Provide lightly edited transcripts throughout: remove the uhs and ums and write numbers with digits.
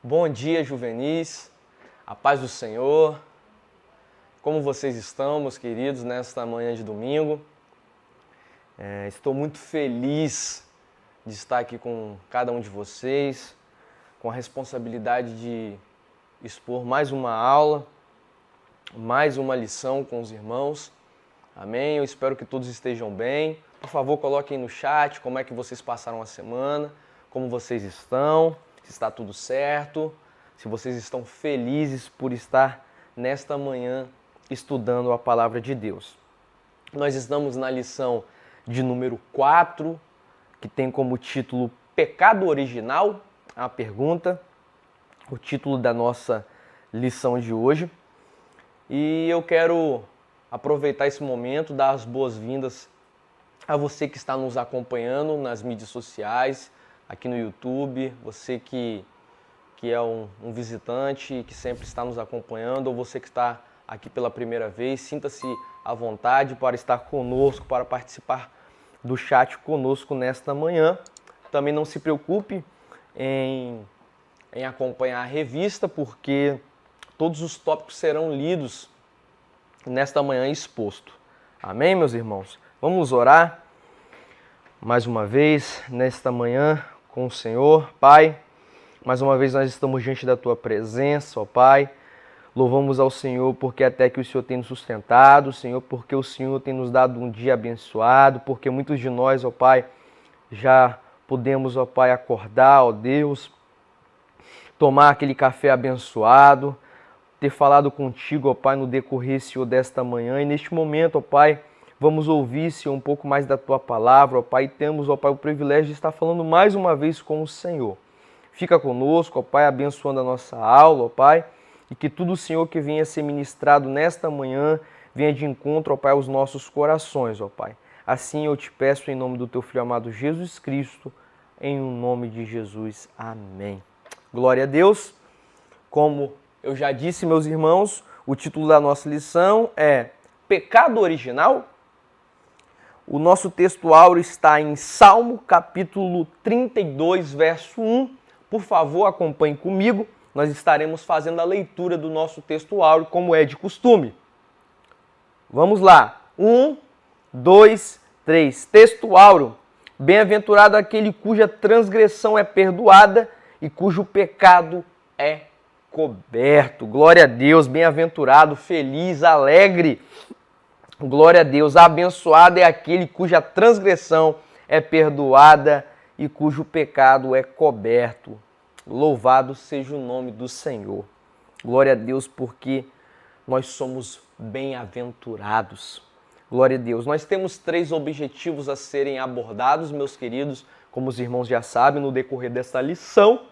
Bom dia, juvenis, a paz do Senhor. Como vocês estão, meus queridos, nesta manhã de domingo? Estou muito feliz de estar aqui com cada um de vocês, com a responsabilidade de expor mais uma aula, mais uma lição com os irmãos. Amém? Eu espero que todos estejam bem. Por favor, coloquem no chat como é que vocês passaram a semana, como vocês estão, se está tudo certo, se vocês estão felizes por estar nesta manhã estudando a palavra de Deus. Nós estamos na lição de número 4, que tem como título Pecado Original, a pergunta, o título da nossa lição de hoje. E eu quero aproveitar esse momento, dar as boas-vindas a você que está nos acompanhando nas mídias sociais, aqui no YouTube, você que é um visitante que sempre está nos acompanhando, ou você que está aqui pela primeira vez, sinta-se à vontade para estar conosco, para participar do chat conosco nesta manhã. Também não se preocupe em acompanhar a revista, porque todos os tópicos serão lidos nesta manhã exposto. Amém, meus irmãos? Vamos orar mais uma vez nesta manhã com o Senhor. Pai, mais uma vez nós estamos diante da Tua presença, ó Pai. Louvamos ao Senhor porque até que o Senhor tem nos sustentado, Senhor, porque o Senhor tem nos dado um dia abençoado, porque muitos de nós, ó Pai, já podemos, ó Pai, acordar, ó Deus, tomar aquele café abençoado, ter falado contigo, ó Pai, no decorrer, Senhor, desta manhã. E neste momento, ó Pai, vamos ouvir, Senhor, um pouco mais da Tua palavra, ó Pai, e temos, ó Pai, o privilégio de estar falando mais uma vez com o Senhor. Fica conosco, ó Pai, abençoando a nossa aula, ó Pai, e que tudo, Senhor, que venha ser ministrado nesta manhã, venha de encontro, ó Pai, aos nossos corações, ó Pai. Assim eu te peço em nome do Teu Filho amado Jesus Cristo, em nome de Jesus. Amém. Glória a Deus. Como eu já disse, meus irmãos, o título da nossa lição é Pecado Original. O nosso texto áureo está em Salmo, capítulo 32, verso 1. Por favor, acompanhe comigo. Nós estaremos fazendo a leitura do nosso texto áureo, como é de costume. Vamos lá. 1, 2, 3. Texto áureo. Bem-aventurado aquele cuja transgressão é perdoada e cujo pecado é coberto. Glória a Deus, bem-aventurado, feliz, alegre. Glória a Deus, abençoado é aquele cuja transgressão é perdoada e cujo pecado é coberto. Louvado seja o nome do Senhor. Glória a Deus, porque nós somos bem-aventurados. Glória a Deus. Nós temos 3 objetivos a serem abordados, meus queridos, como os irmãos já sabem, no decorrer desta lição.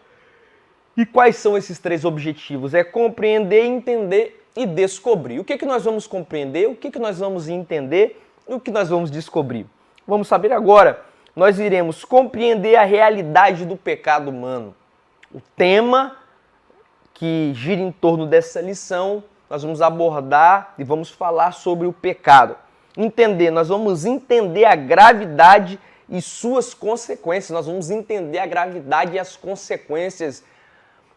E quais são esses 3 objetivos? É compreender, entender e descobrir. O que nós vamos compreender, o que nós vamos entender e o que nós vamos descobrir? Vamos saber agora. Nós iremos compreender a realidade do pecado humano. O tema que gira em torno dessa lição, nós vamos abordar e vamos falar sobre o pecado. Nós vamos entender a gravidade e suas consequências. Nós vamos entender a gravidade e as consequências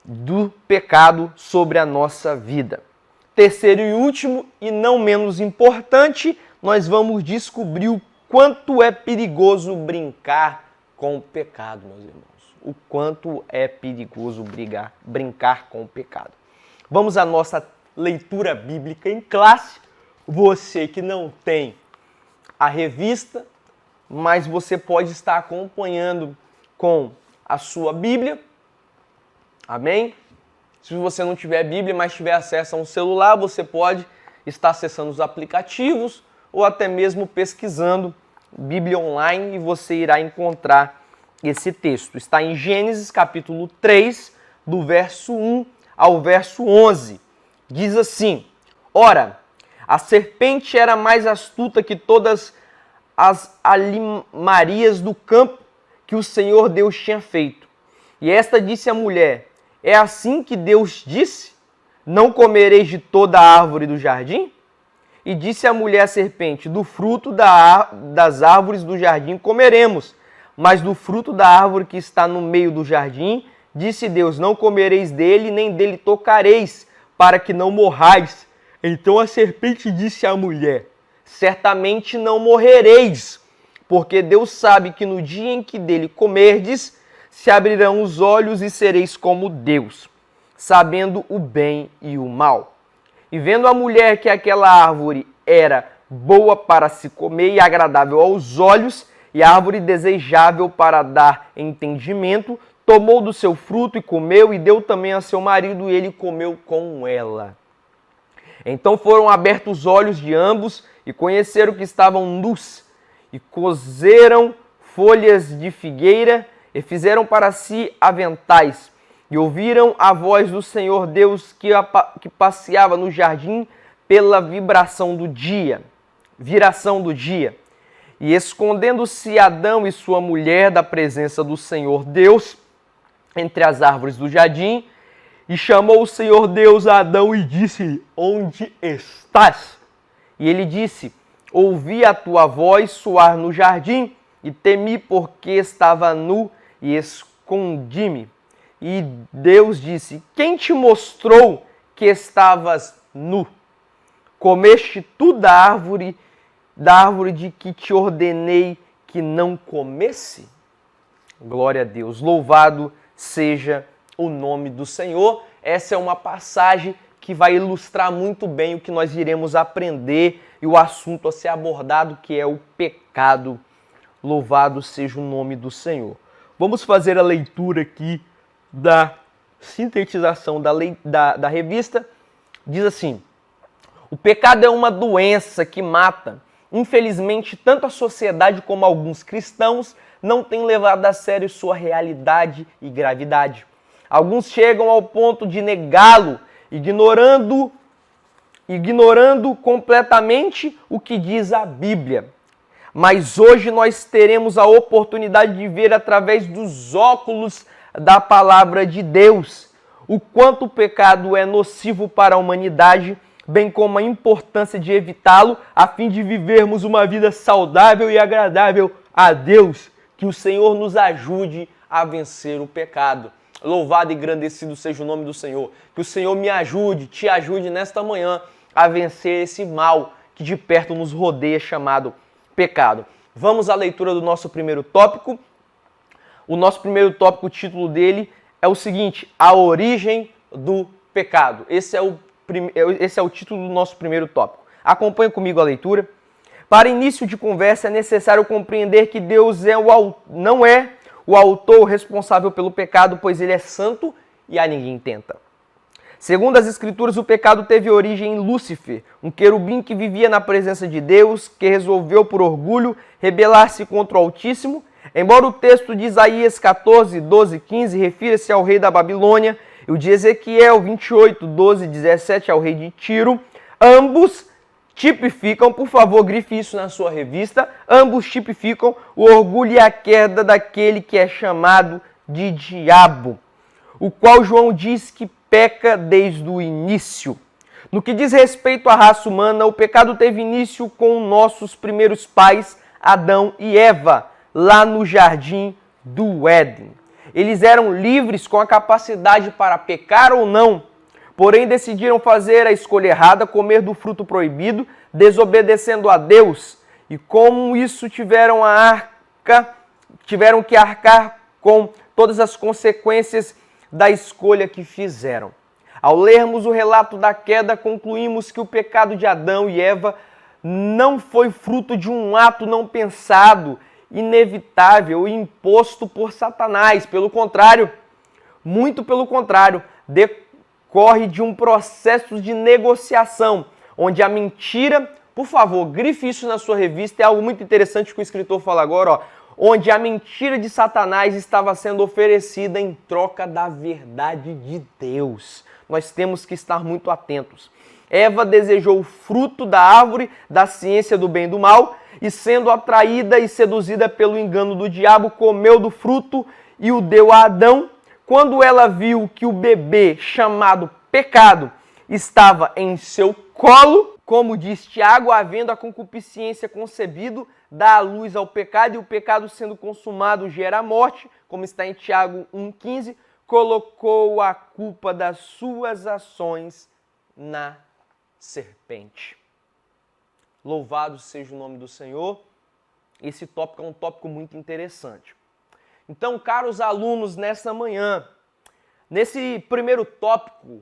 do pecado sobre a nossa vida. Terceiro e último, e não menos importante, nós vamos descobrir o quanto é perigoso brincar com o pecado, meus irmãos. O quanto é perigoso brincar com o pecado. Vamos à nossa leitura bíblica em classe. Você que não tem a revista, mas você pode estar acompanhando com a sua Bíblia. Amém? Se você não tiver Bíblia, mas tiver acesso a um celular, você pode estar acessando os aplicativos ou até mesmo pesquisando Bíblia online e você irá encontrar esse texto. Está em Gênesis capítulo 3, do verso 1 ao verso 11. Diz assim: Ora, a serpente era mais astuta que todas as alimarias do campo que o Senhor Deus tinha feito. E esta disse à mulher: É assim que Deus disse? Não comereis de toda a árvore do jardim? E disse a mulher à serpente: Do fruto das árvores do jardim comeremos, mas do fruto da árvore que está no meio do jardim, Disse Deus: não comereis dele, nem dele tocareis, para que não morrais. Então a serpente disse à mulher: certamente não morrereis, porque Deus sabe que no dia em que dele comerdes, se abrirão os olhos e sereis como Deus, sabendo o bem e o mal. E vendo a mulher que aquela árvore era boa para se comer e agradável aos olhos, e árvore desejável para dar entendimento, tomou do seu fruto e comeu, e deu também a seu marido, e ele comeu com ela. Então foram abertos os olhos de ambos, e conheceram que estavam nus, e coseram folhas de figueira, e fizeram para si aventais. E ouviram a voz do Senhor Deus que passeava no jardim pela viração do dia. E escondendo-se Adão e sua mulher da presença do Senhor Deus entre as árvores do jardim, e chamou o Senhor Deus a Adão e disse: onde estás? E ele disse: ouvi a tua voz soar no jardim, e temi porque estava nu e escondi-me. E Deus disse: quem te mostrou que estavas nu? Comeste tu da árvore de que te ordenei que não comesse? Glória a Deus, louvado seja o nome do Senhor. Essa é uma passagem que vai ilustrar muito bem o que nós iremos aprender e o assunto a ser abordado, que é o pecado. Louvado seja o nome do Senhor. Vamos fazer a leitura aqui da sintetização da revista. Diz assim: o pecado é uma doença que mata. Infelizmente, tanto a sociedade como alguns cristãos não têm levado a sério sua realidade e gravidade. Alguns chegam ao ponto de negá-lo, ignorando completamente o que diz a Bíblia. Mas hoje nós teremos a oportunidade de ver através dos óculos da palavra de Deus o quanto o pecado é nocivo para a humanidade, bem como a importância de evitá-lo, a fim de vivermos uma vida saudável e agradável a Deus. Que o Senhor nos ajude a vencer o pecado. Louvado e engrandecido seja o nome do Senhor. Que o Senhor me ajude, te ajude nesta manhã a vencer esse mal que de perto nos rodeia, chamado pecado. Vamos à leitura do nosso primeiro tópico. O nosso primeiro tópico, o título dele é o seguinte: a origem do pecado. Esse é o título do nosso primeiro tópico. Acompanhe comigo a leitura. Para início de conversa, é necessário compreender que Deus não é o autor responsável pelo pecado, pois ele é santo e a ninguém tenta. Segundo as Escrituras, o pecado teve origem em Lúcifer, um querubim que vivia na presença de Deus, que resolveu por orgulho rebelar-se contra o Altíssimo. Embora o texto de Isaías 14, 12 e 15 refira-se ao rei da Babilônia, e o de Ezequiel 28, 12 e 17 ao rei de Tiro, ambos tipificam, por favor, grife isso na sua revista, ambos tipificam o orgulho e a queda daquele que é chamado de diabo, o qual João diz que peca desde o início. No que diz respeito à raça humana, o pecado teve início com nossos primeiros pais, Adão e Eva, lá no jardim do Éden. Eles eram livres com a capacidade para pecar ou não, porém decidiram fazer a escolha errada, comer do fruto proibido, desobedecendo a Deus, e como isso tiveram que arcar com todas as consequências da escolha que fizeram. Ao lermos o relato da queda, concluímos que o pecado de Adão e Eva não foi fruto de um ato não pensado, inevitável e imposto por Satanás. Pelo contrário, muito pelo contrário, decorre de um processo de negociação, onde a mentira, por favor, grife isso na sua revista, é algo muito interessante que o escritor fala agora, ó, onde a mentira de Satanás estava sendo oferecida em troca da verdade de Deus. Nós temos que estar muito atentos. Eva desejou o fruto da árvore da ciência do bem e do mal, e sendo atraída e seduzida pelo engano do diabo, comeu do fruto e o deu a Adão. Quando ela viu que o bebê, chamado pecado, estava em seu colo, como diz Tiago, havendo a concupiscência concebido, dá a luz ao pecado, e o pecado sendo consumado gera a morte, como está em Tiago 1,15. colocou a culpa das suas ações na serpente. Louvado seja o nome do Senhor. Esse tópico é um tópico muito interessante. Então, caros alunos, nessa manhã, nesse primeiro tópico,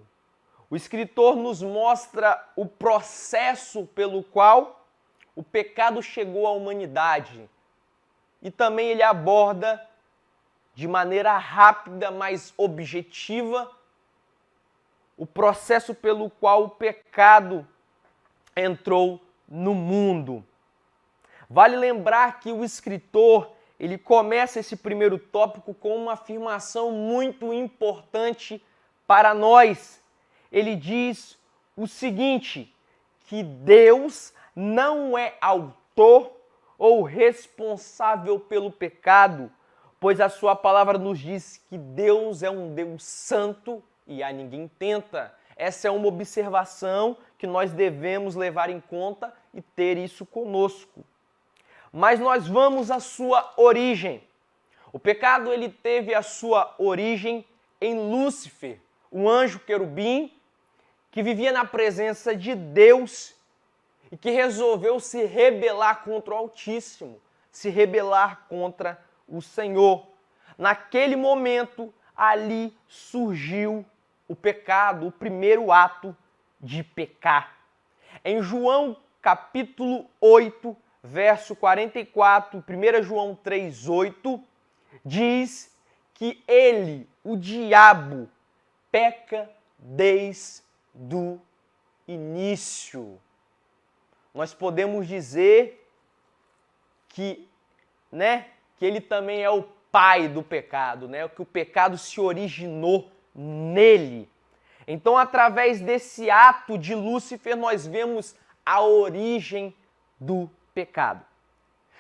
o escritor nos mostra o processo pelo qual o pecado chegou à humanidade. E também ele aborda de maneira rápida, mas objetiva, o processo pelo qual o pecado entrou no mundo. Vale lembrar que o escritor, ele começa esse primeiro tópico com uma afirmação muito importante para nós. Ele diz o seguinte, que Deus não é autor ou responsável pelo pecado, pois a sua palavra nos diz que Deus é um Deus santo e a ninguém tenta. Essa é uma observação que nós devemos levar em conta e ter isso conosco. Mas nós vamos à sua origem. O pecado ele teve a sua origem em Lúcifer, o anjo querubim que vivia na presença de Deus e que resolveu se rebelar contra o Altíssimo, se rebelar contra o Senhor. Naquele momento, ali surgiu o pecado, o primeiro ato de pecar. Em João capítulo 8, verso 44, 1 João 3,8, diz que ele, o diabo, peca desde o início. Nós podemos dizer que ele também é o pai do pecado, que o pecado se originou nele. Então, através desse ato de Lúcifer, nós vemos a origem do pecado.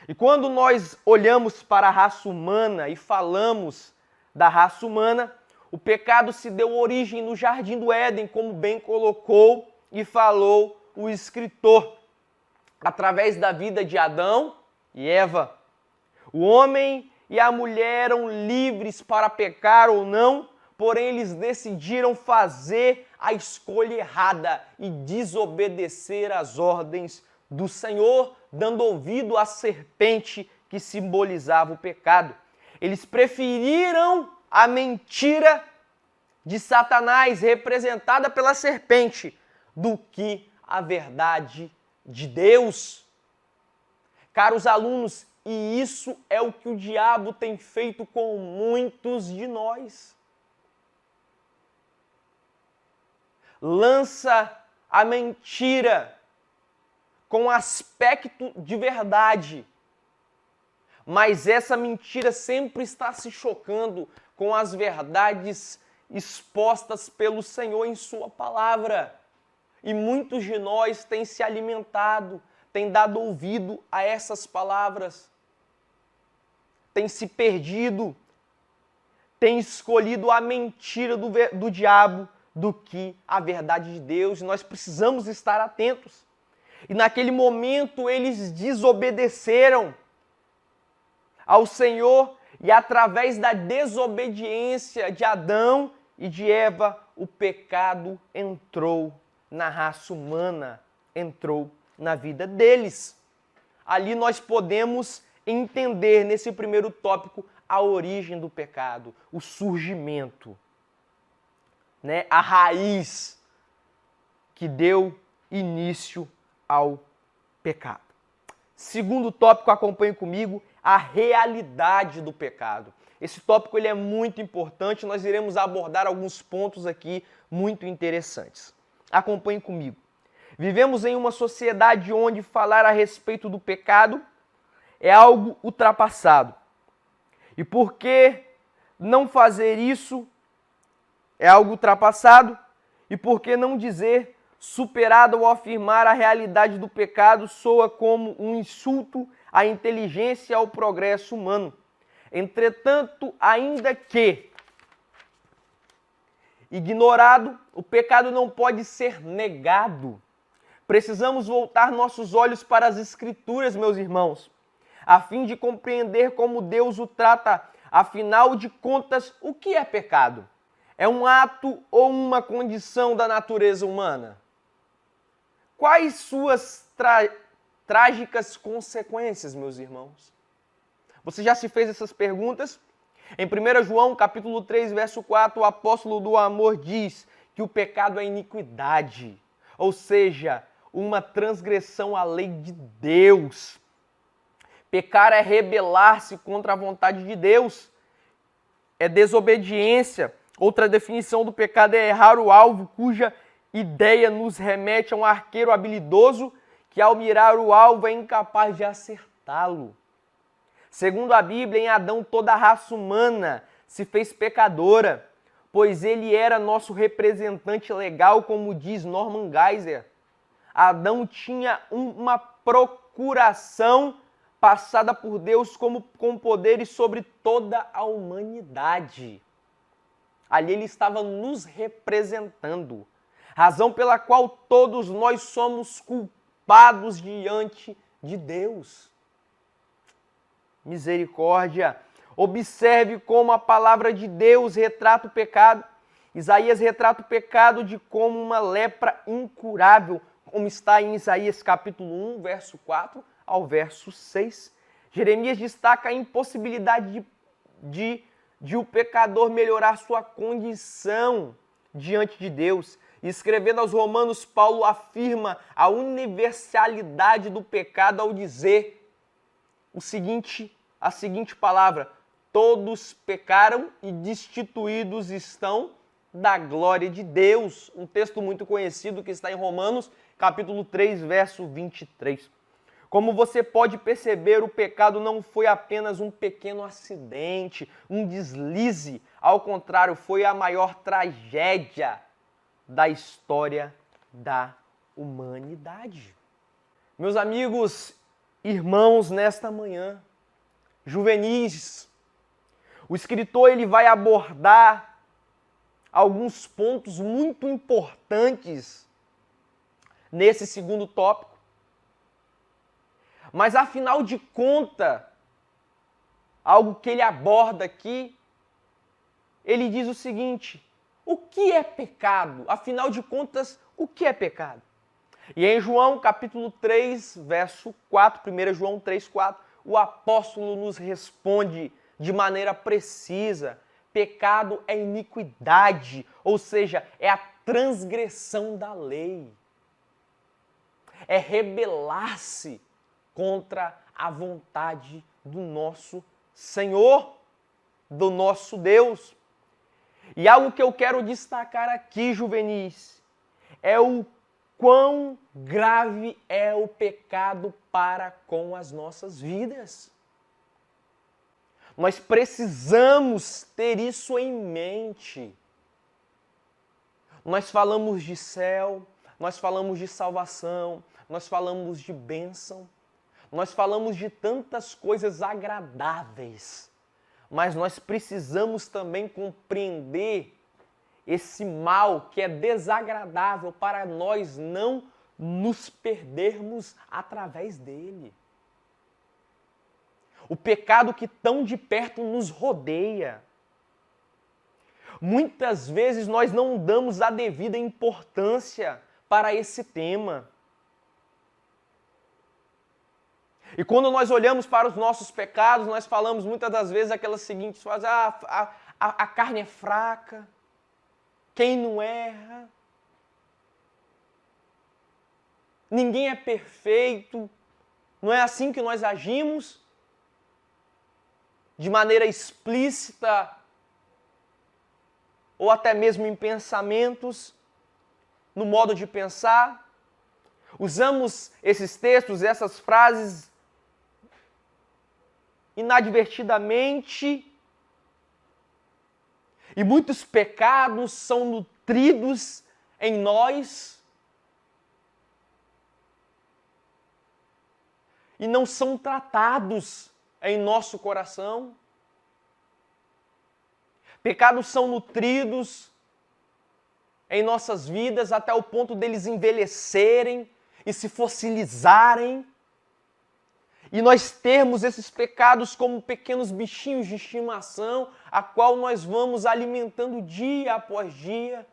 E quando nós olhamos para a raça humana e falamos da raça humana, o pecado se deu origem no Jardim do Éden, como bem colocou e falou o escritor, através da vida de Adão e Eva. O homem e a mulher eram livres para pecar ou não, porém eles decidiram fazer a escolha errada e desobedecer às ordens do Senhor, dando ouvido à serpente que simbolizava o pecado. Eles preferiram a mentira de Satanás, representada pela serpente, do que a verdade de Deus. Caros alunos, e isso é o que o diabo tem feito com muitos de nós. Lança a mentira com aspecto de verdade, mas essa mentira sempre está se chocando com as verdades expostas pelo Senhor em sua palavra. E muitos de nós têm se alimentado, têm dado ouvido a essas palavras, têm se perdido, têm escolhido a mentira do diabo do que a verdade de Deus. E nós precisamos estar atentos. E naquele momento eles desobedeceram ao Senhor e através da desobediência de Adão e de Eva, o pecado entrou na raça humana, entrou na vida deles. Ali nós podemos entender nesse primeiro tópico a origem do pecado, o surgimento, a raiz que deu início ao pecado. Segundo tópico, acompanhe comigo, a realidade do pecado. Esse tópico ele é muito importante, nós iremos abordar alguns pontos aqui muito interessantes. Acompanhe comigo. Vivemos em uma sociedade onde falar a respeito do pecado é algo ultrapassado. E por que não fazer isso é algo ultrapassado? E por que não dizer superado ao afirmar a realidade do pecado soa como um insulto à inteligência e ao progresso humano? Entretanto, ainda que ignorado, o pecado não pode ser negado. Precisamos voltar nossos olhos para as Escrituras, meus irmãos, a fim de compreender como Deus o trata. Afinal de contas, o que é pecado? É um ato ou uma condição da natureza humana? Quais suas trágicas consequências, meus irmãos? Você já se fez essas perguntas? Em 1 João, capítulo 3, verso 4, o apóstolo do amor diz que o pecado é iniquidade, ou seja, uma transgressão à lei de Deus. Pecar é rebelar-se contra a vontade de Deus, é desobediência. Outra definição do pecado é errar o alvo, cuja ideia nos remete a um arqueiro habilidoso que, ao mirar o alvo, é incapaz de acertá-lo. Segundo a Bíblia, em Adão toda a raça humana se fez pecadora, pois ele era nosso representante legal, como diz Norman Geisler. Adão tinha uma procuração passada por Deus com poderes sobre toda a humanidade. Ali ele estava nos representando, razão pela qual todos nós somos culpados diante de Deus. Misericórdia! Observe como a palavra de Deus retrata o pecado. Isaías retrata o pecado de como uma lepra incurável, como está em Isaías capítulo 1, verso 4 ao verso 6. Jeremias destaca a impossibilidade de o pecador melhorar sua condição diante de Deus. Escrevendo aos Romanos, Paulo afirma a universalidade do pecado ao dizer a seguinte palavra: todos pecaram e destituídos estão da glória de Deus. Um texto muito conhecido que está em Romanos, capítulo 3, verso 23. Como você pode perceber, o pecado não foi apenas um pequeno acidente, um deslize. Ao contrário, foi a maior tragédia da história da humanidade. Meus amigos, irmãos, nesta manhã, juvenis, o escritor ele vai abordar alguns pontos muito importantes nesse segundo tópico. Mas afinal de contas, algo que ele aborda aqui, ele diz o seguinte: o que é pecado? Afinal de contas, o que é pecado? E em João capítulo 3, verso 4, 1 João 3, 4, o apóstolo nos responde de maneira precisa: pecado é iniquidade, ou seja, é a transgressão da lei. É rebelar-se contra a vontade do nosso Senhor, do nosso Deus. E algo que eu quero destacar aqui, juvenis, é o quão grave é o pecado para com as nossas vidas. Nós precisamos ter isso em mente. Nós falamos de céu, nós falamos de salvação, nós falamos de bênção, nós falamos de tantas coisas agradáveis, mas nós precisamos também compreender esse mal que é desagradável para nós não nos perdermos através dele. O pecado que tão de perto nos rodeia. Muitas vezes nós não damos a devida importância para esse tema. E quando nós olhamos para os nossos pecados, nós falamos muitas das vezes aquelas seguintes frases: a carne é fraca, quem não erra, ninguém é perfeito, não é assim que nós agimos, de maneira explícita, ou até mesmo em pensamentos, no modo de pensar. Usamos esses textos, essas frases, inadvertidamente, e muitos pecados são nutridos em nós e não são tratados em nosso coração. Pecados são nutridos em nossas vidas até o ponto deles envelhecerem e se fossilizarem. E nós termos esses pecados como pequenos bichinhos de estimação, a qual nós vamos alimentando dia após dia.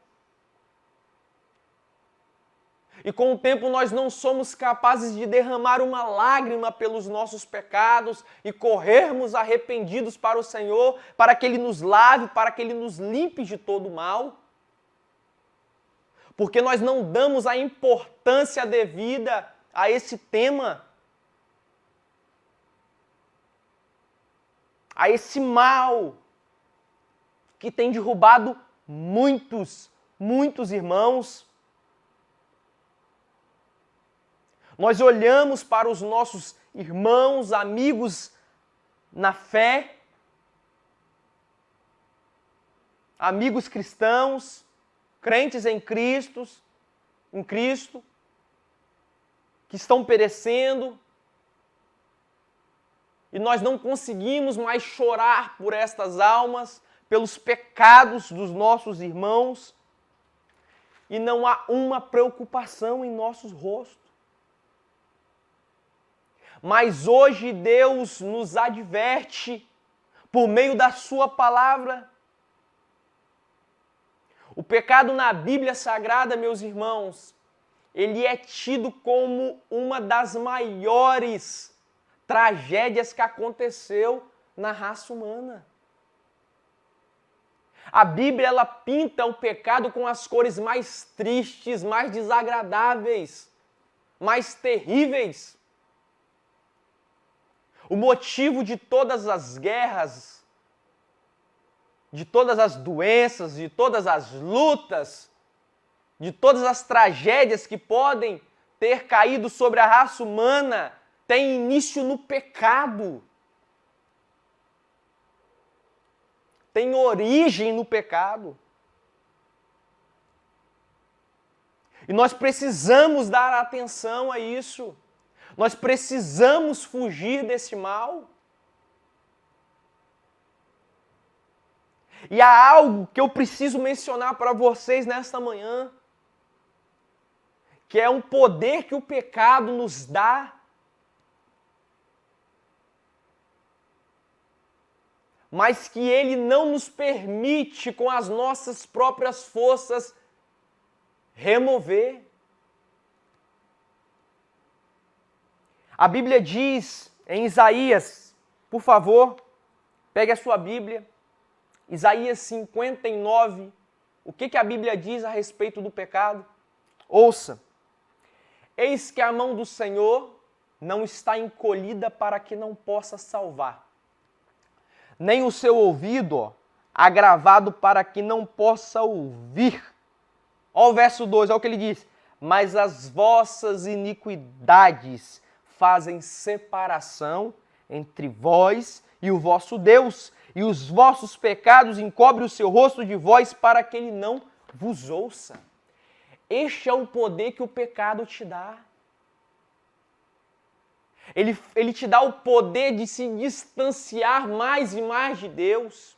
E com o tempo nós não somos capazes de derramar uma lágrima pelos nossos pecados e corrermos arrependidos para o Senhor, para que Ele nos lave, para que Ele nos limpe de todo o mal. Porque nós não damos a importância devida a esse tema, a esse mal que tem derrubado muitos irmãos. Nós olhamos para os nossos irmãos, amigos na fé, amigos cristãos, crentes em Cristo, que estão perecendo, e nós não conseguimos mais chorar por estas almas, pelos pecados dos nossos irmãos, e não há uma preocupação em nossos rostos. Mas hoje Deus nos adverte, por meio da sua palavra. O pecado na Bíblia Sagrada, meus irmãos, ele é tido como uma das maiores tragédias que aconteceu na raça humana. A Bíblia, ela pinta o pecado com as cores mais tristes, mais desagradáveis, mais terríveis. O motivo de todas as guerras, de todas as doenças, de todas as lutas, de todas as tragédias que podem ter caído sobre a raça humana, tem início no pecado. Tem origem no pecado. E nós precisamos dar atenção a isso. Nós precisamos fugir desse mal. E há algo que eu preciso mencionar para vocês nesta manhã, que é um poder que o pecado nos dá, mas que ele não nos permite, com as nossas próprias forças, remover. A Bíblia diz em Isaías, por favor, pegue a sua Bíblia, Isaías 59, o que a Bíblia diz a respeito do pecado? Ouça. Eis que a mão do Senhor não está encolhida para que não possa salvar, nem o seu ouvido agravado para que não possa ouvir. Olha o verso 2, olha o que ele diz. Mas as vossas iniquidades fazem separação entre vós e o vosso Deus, e os vossos pecados encobrem o seu rosto de vós para que ele não vos ouça. Este é o poder que o pecado te dá. Ele te dá o poder de se distanciar mais e mais de Deus.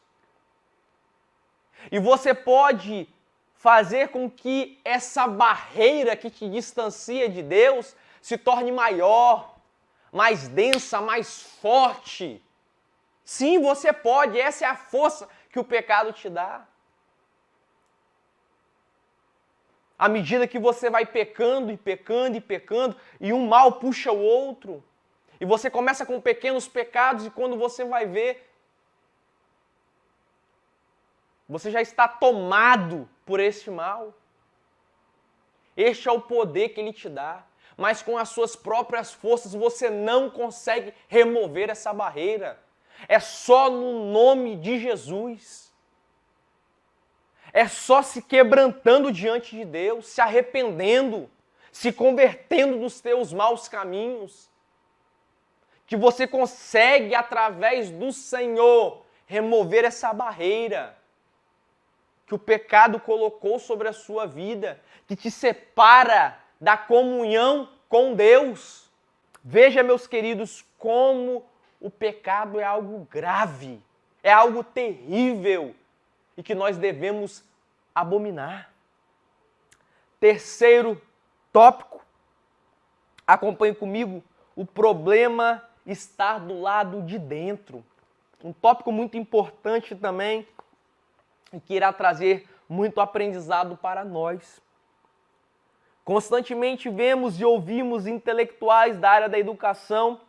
E você pode fazer com que essa barreira que te distancia de Deus se torne maior, mais densa, mais forte. Sim, você pode, essa é a força que o pecado te dá. À medida que você vai pecando e pecando e pecando, e um mal puxa o outro, e você começa com pequenos pecados, e quando você vai ver, você já está tomado por este mal. Este é o poder que ele te dá. Mas com as suas próprias forças você não consegue remover essa barreira. É só no nome de Jesus. É só se quebrantando diante de Deus, se arrependendo, se convertendo dos teus maus caminhos, que você consegue, através do Senhor, remover essa barreira que o pecado colocou sobre a sua vida, que te separa da comunhão com Deus. Veja, meus queridos, como o pecado é algo grave, é algo terrível e que nós devemos abominar. Terceiro tópico, acompanhe comigo, o problema estar do lado de dentro. Um tópico muito importante também, que irá trazer muito aprendizado para nós. Constantemente vemos e ouvimos intelectuais da área da educação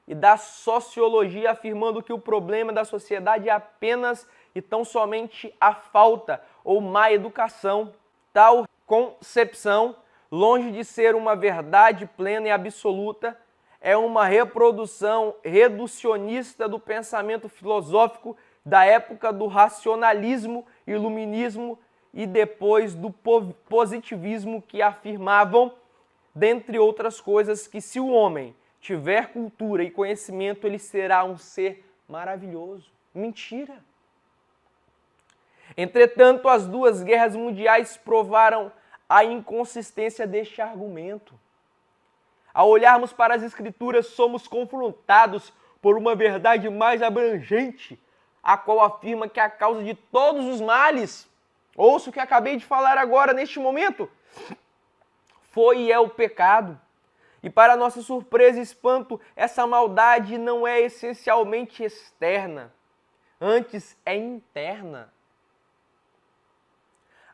e da sociologia afirmando que o problema da sociedade é apenas e tão somente a falta ou má educação. Tal concepção, longe de ser uma verdade plena e absoluta, é uma reprodução reducionista do pensamento filosófico da época do racionalismo, iluminismo e depois do positivismo, que afirmavam, dentre outras coisas, que se o homem tiver cultura e conhecimento, ele será um ser maravilhoso. Mentira! Entretanto, as duas guerras mundiais provaram a inconsistência deste argumento. Ao olharmos para as Escrituras, somos confrontados por uma verdade mais abrangente, a qual afirma que a causa de todos os males, ouça o que acabei de falar agora, neste momento, foi e é o pecado. E para nossa surpresa e espanto, essa maldade não é essencialmente externa, antes é interna.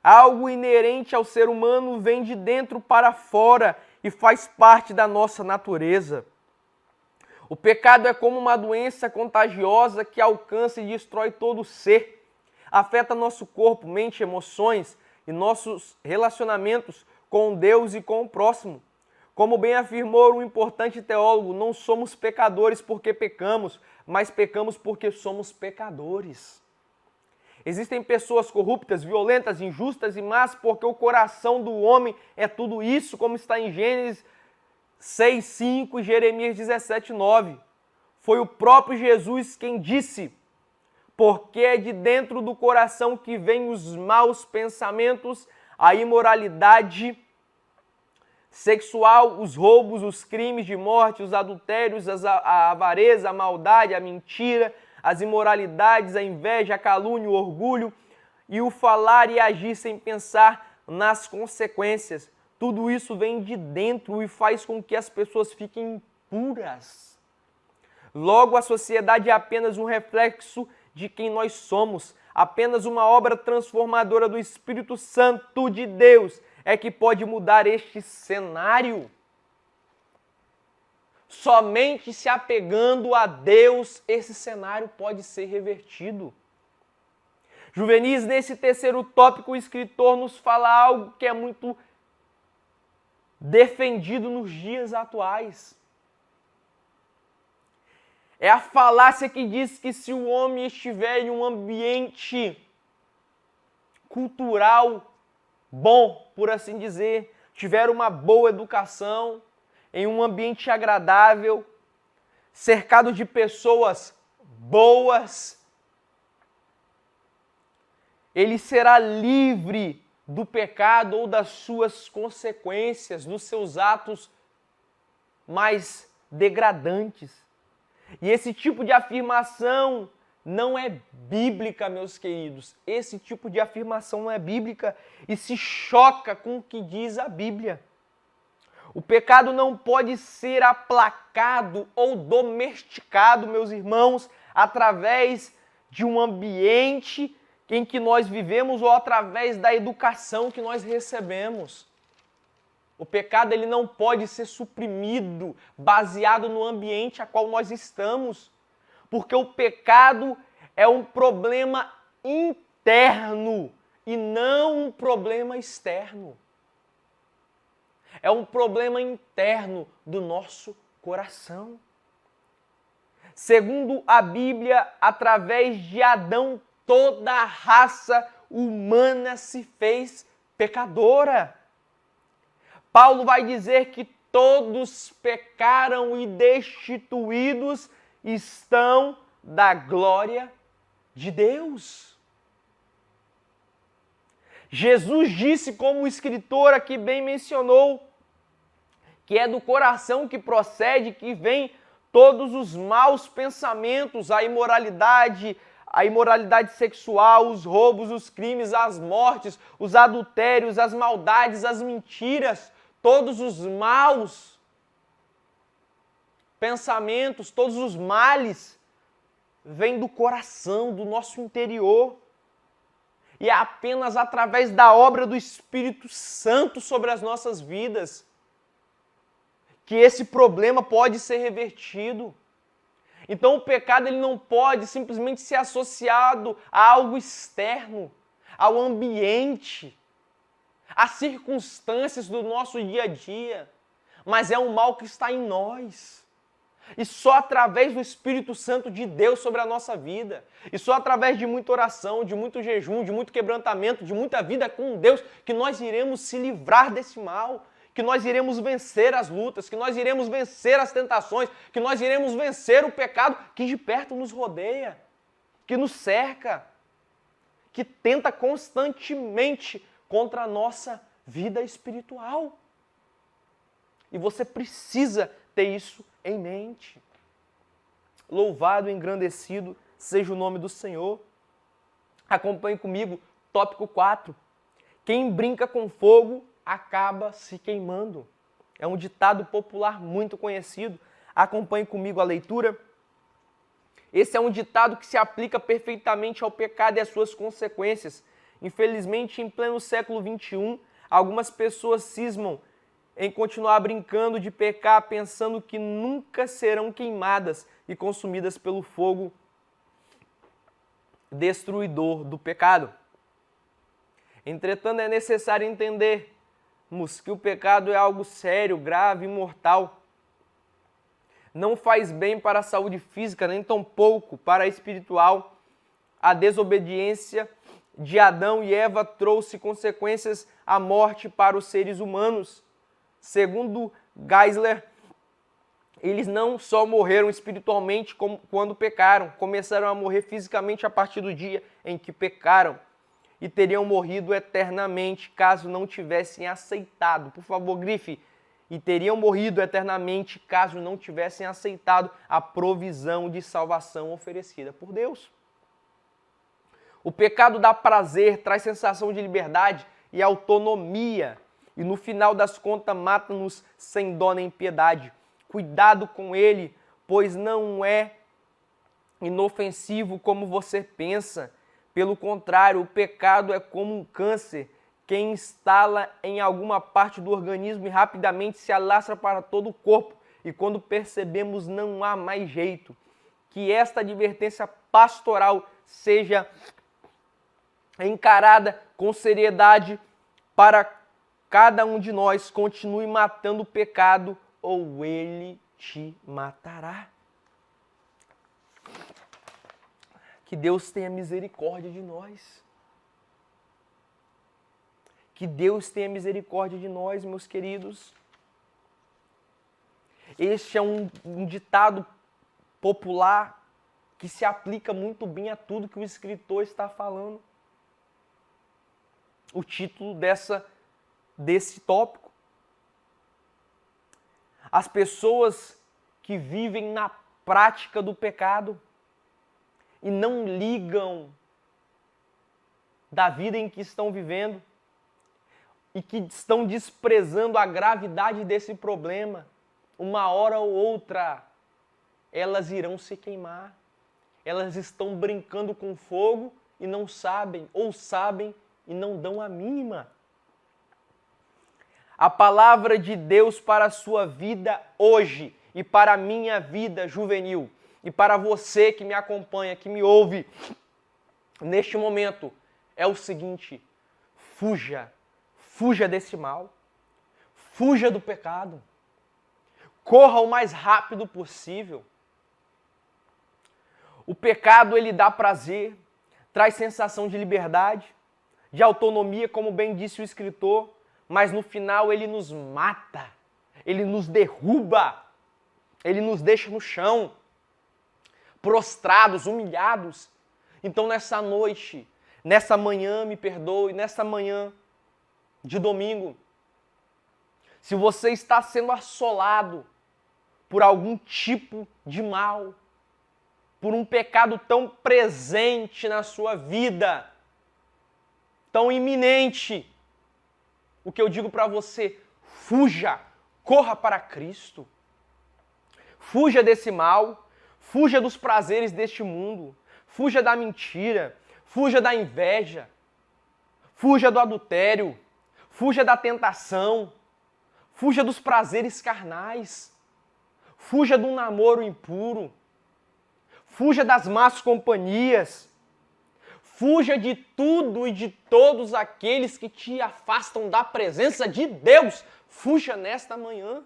Algo inerente ao ser humano vem de dentro para fora e faz parte da nossa natureza. O pecado é como uma doença contagiosa que alcança e destrói todo o ser. Afeta nosso corpo, mente, emoções e nossos relacionamentos com Deus e com o próximo. Como bem afirmou um importante teólogo, não somos pecadores porque pecamos, mas pecamos porque somos pecadores. Existem pessoas corruptas, violentas, injustas e más porque o coração do homem é tudo isso, como está em Gênesis 6:5 e Jeremias 17:9. Foi o próprio Jesus quem disse: porque é de dentro do coração que vêm os maus pensamentos, a imoralidade sexual, os roubos, os crimes de morte, os adultérios, a avareza, a maldade, a mentira, as imoralidades, a inveja, a calúnia, o orgulho e o falar e agir sem pensar nas consequências. Tudo isso vem de dentro e faz com que as pessoas fiquem impuras. Logo, a sociedade é apenas um reflexo de quem nós somos. Apenas uma obra transformadora do Espírito Santo de Deus é que pode mudar este cenário. Somente se apegando a Deus, esse cenário pode ser revertido. Juvenis, nesse terceiro tópico, o escritor nos fala algo que é muito defendido nos dias atuais. É a falácia que diz que se o homem estiver em um ambiente cultural bom, por assim dizer, tiver uma boa educação, em um ambiente agradável, cercado de pessoas boas, ele será livre do pecado ou das suas consequências, dos seus atos mais degradantes. E esse tipo de afirmação não é bíblica, meus queridos. Esse tipo de afirmação não é bíblica e se choca com o que diz a Bíblia. O pecado não pode ser aplacado ou domesticado, meus irmãos, através de um ambiente em que nós vivemos ou através da educação que nós recebemos. O pecado ele não pode ser suprimido baseado no ambiente a qual nós estamos, porque o pecado é um problema interno e não um problema externo. É um problema interno do nosso coração. Segundo a Bíblia, através de Adão, toda a raça humana se fez pecadora. Paulo vai dizer que todos pecaram e destituídos estão da glória de Deus. Jesus disse, como o escritor aqui bem mencionou, que é do coração que procede, que vem todos os maus pensamentos, a imoralidade sexual, os roubos, os crimes, as mortes, os adultérios, as maldades, as mentiras, todos os maus. pensamentos, todos os males vêm do coração, do nosso interior. E é apenas através da obra do Espírito Santo sobre as nossas vidas que esse problema pode ser revertido. Então o pecado ele não pode simplesmente ser associado a algo externo, ao ambiente, às circunstâncias do nosso dia a dia, mas é um mal que está em nós. E só através do Espírito Santo de Deus sobre a nossa vida, e só através de muita oração, de muito jejum, de muito quebrantamento, de muita vida com Deus, que nós iremos se livrar desse mal, que nós iremos vencer as lutas, que nós iremos vencer as tentações, que nós iremos vencer o pecado que de perto nos rodeia, que nos cerca, que tenta constantemente contra a nossa vida espiritual. E você precisa ter isso em mente. Louvado e engrandecido seja o nome do Senhor. Acompanhe comigo, tópico 4. Quem brinca com fogo acaba se queimando. É um ditado popular muito conhecido. Acompanhe comigo a leitura. Esse é um ditado que se aplica perfeitamente ao pecado e às suas consequências. Infelizmente, em pleno século XXI, algumas pessoas cismam em continuar brincando de pecar, pensando que nunca serão queimadas e consumidas pelo fogo destruidor do pecado. Entretanto, é necessário entendermos que o pecado é algo sério, grave e mortal. Não faz bem para a saúde física, nem tampouco para a espiritual. A desobediência de Adão e Eva trouxe consequências à morte para os seres humanos. Segundo Geisler, eles não só morreram espiritualmente quando pecaram, começaram a morrer fisicamente a partir do dia em que pecaram e teriam morrido eternamente caso não tivessem aceitado. Por favor, grife. E teriam morrido eternamente caso não tivessem aceitado a provisão de salvação oferecida por Deus. O pecado dá prazer, traz sensação de liberdade e autonomia. E no final das contas mata-nos sem dó nem piedade. Cuidado com ele, pois não é inofensivo como você pensa. Pelo contrário, o pecado é como um câncer que instala em alguma parte do organismo e rapidamente se alastra para todo o corpo. E quando percebemos, não há mais jeito. Que esta advertência pastoral seja encarada com seriedade para cada um de nós. Continue matando o pecado ou ele te matará. Que Deus tenha misericórdia de nós. Que Deus tenha misericórdia de nós, meus queridos. Este é um ditado popular que se aplica muito bem a tudo que o escritor está falando. O título desse tópico. As pessoas que vivem na prática do pecado e não ligam da vida em que estão vivendo e que estão desprezando a gravidade desse problema, uma hora ou outra elas irão se queimar. Elas estão brincando com fogo e não sabem, ou sabem e não dão a mínima. A palavra de Deus para a sua vida hoje e para a minha vida juvenil e para você que me acompanha, que me ouve neste momento, é o seguinte: fuja desse mal, fuja do pecado, corra o mais rápido possível. O pecado, ele dá prazer, traz sensação de liberdade, de autonomia, como bem disse o escritor, mas no final ele nos mata, ele nos derruba, ele nos deixa no chão, prostrados, humilhados. Então nessa noite, nessa manhã, me perdoe, nessa manhã de domingo, se você está sendo assolado por algum tipo de mal, por um pecado tão presente na sua vida, tão iminente, o que eu digo para você: fuja, corra para Cristo. Fuja desse mal, fuja dos prazeres deste mundo, fuja da mentira, fuja da inveja, fuja do adultério, fuja da tentação, fuja dos prazeres carnais, fuja do namoro impuro, fuja das más companhias, fuja de tudo e de todos aqueles que te afastam da presença de Deus. Fuja nesta manhã,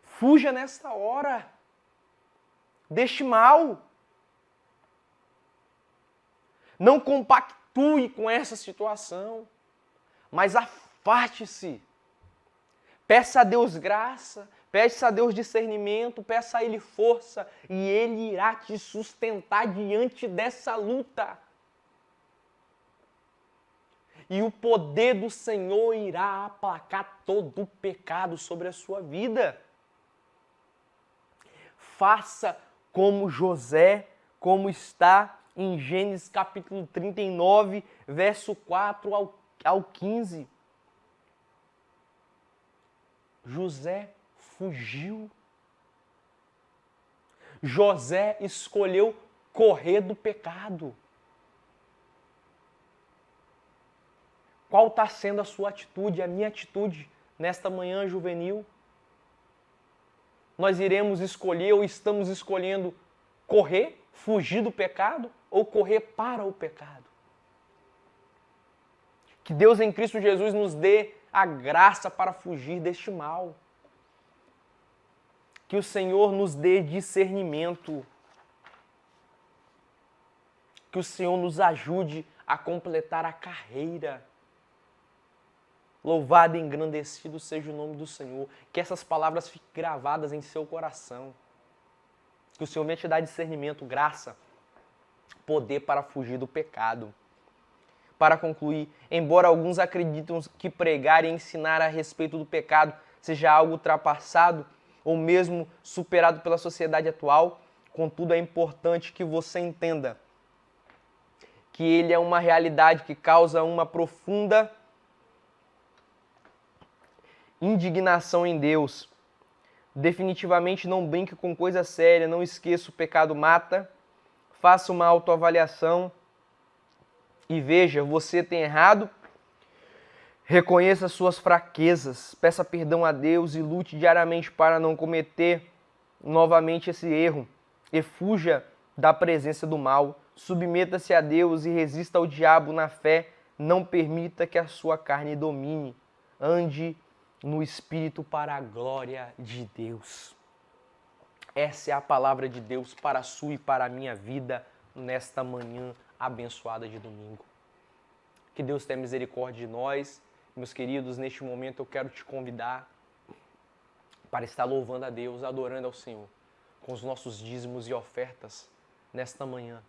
fuja nesta hora deste mal. Não compactue com essa situação, mas afaste-se. Peça a Deus graça, peça a Deus discernimento, peça a Ele força e Ele irá te sustentar diante dessa luta. E o poder do Senhor irá aplacar todo o pecado sobre a sua vida. Faça como José, como está em Gênesis capítulo 39, verso 4 ao 15. José fugiu. José escolheu correr do pecado. Qual está sendo a sua atitude, a minha atitude nesta manhã juvenil? Nós iremos escolher ou estamos escolhendo correr, fugir do pecado ou correr para o pecado? Que Deus em Cristo Jesus nos dê a graça para fugir deste mal. Que o Senhor nos dê discernimento. Que o Senhor nos ajude a completar a carreira. Louvado e engrandecido seja o nome do Senhor. Que essas palavras fiquem gravadas em seu coração. Que o Senhor venha te dar discernimento, graça, poder para fugir do pecado. Para concluir, embora alguns acreditem que pregar e ensinar a respeito do pecado seja algo ultrapassado ou mesmo superado pela sociedade atual, contudo é importante que você entenda que ele é uma realidade que causa uma profunda indignação em Deus. Definitivamente não brinque com coisa séria, não esqueça, o pecado mata. Faça uma autoavaliação e veja, você tem errado. Reconheça suas fraquezas, peça perdão a Deus e lute diariamente para não cometer novamente esse erro. E fuja da presença do mal. Submeta-se a Deus e resista ao diabo na fé. Não permita que a sua carne domine. Ande no Espírito para a glória de Deus. Essa é a palavra de Deus para a sua e para a minha vida nesta manhã abençoada de domingo. Que Deus tenha misericórdia de nós. Meus queridos, neste momento eu quero te convidar para estar louvando a Deus, adorando ao Senhor, com os nossos dízimos e ofertas nesta manhã.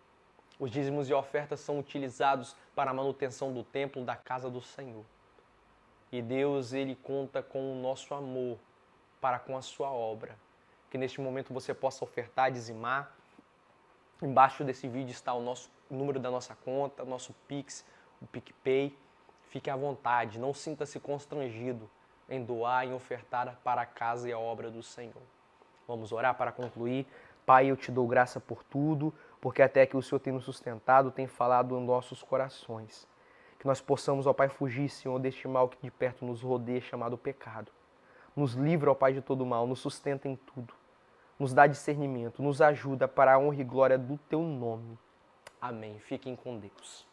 Os dízimos e ofertas são utilizados para a manutenção do templo, da casa do Senhor. E Deus, Ele conta com o nosso amor para com a sua obra. Que neste momento você possa ofertar, dizimar. Embaixo desse vídeo está o número da nossa conta, nosso Pix, o PicPay. Fique à vontade, não sinta-se constrangido em doar, em ofertar para a casa e a obra do Senhor. Vamos orar para concluir. Pai, eu te dou graça por tudo, porque até que o Senhor tem nos sustentado, tem falado em nossos corações. Que nós possamos, ó Pai, fugir, Senhor, deste mal que de perto nos rodeia, chamado pecado. Nos livra, ó Pai, de todo mal, nos sustenta em tudo. Nos dá discernimento, nos ajuda para a honra e glória do Teu nome. Amém. Fiquem com Deus.